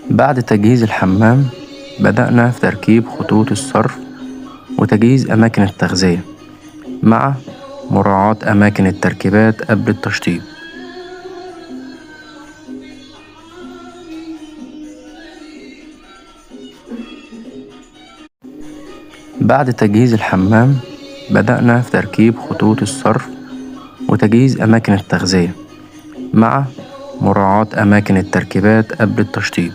بعد تجهيز الحمام بدأنا في تركيب خطوط الصرف وتجهيز أماكن التغذية مع مراعاة أماكن التركيبات قبل التشطيب. بعد تجهيز الحمام بدأنا في تركيب خطوط الصرف وتجهيز أماكن التغذية مع مراعاة أماكن التركيبات قبل التشطيب.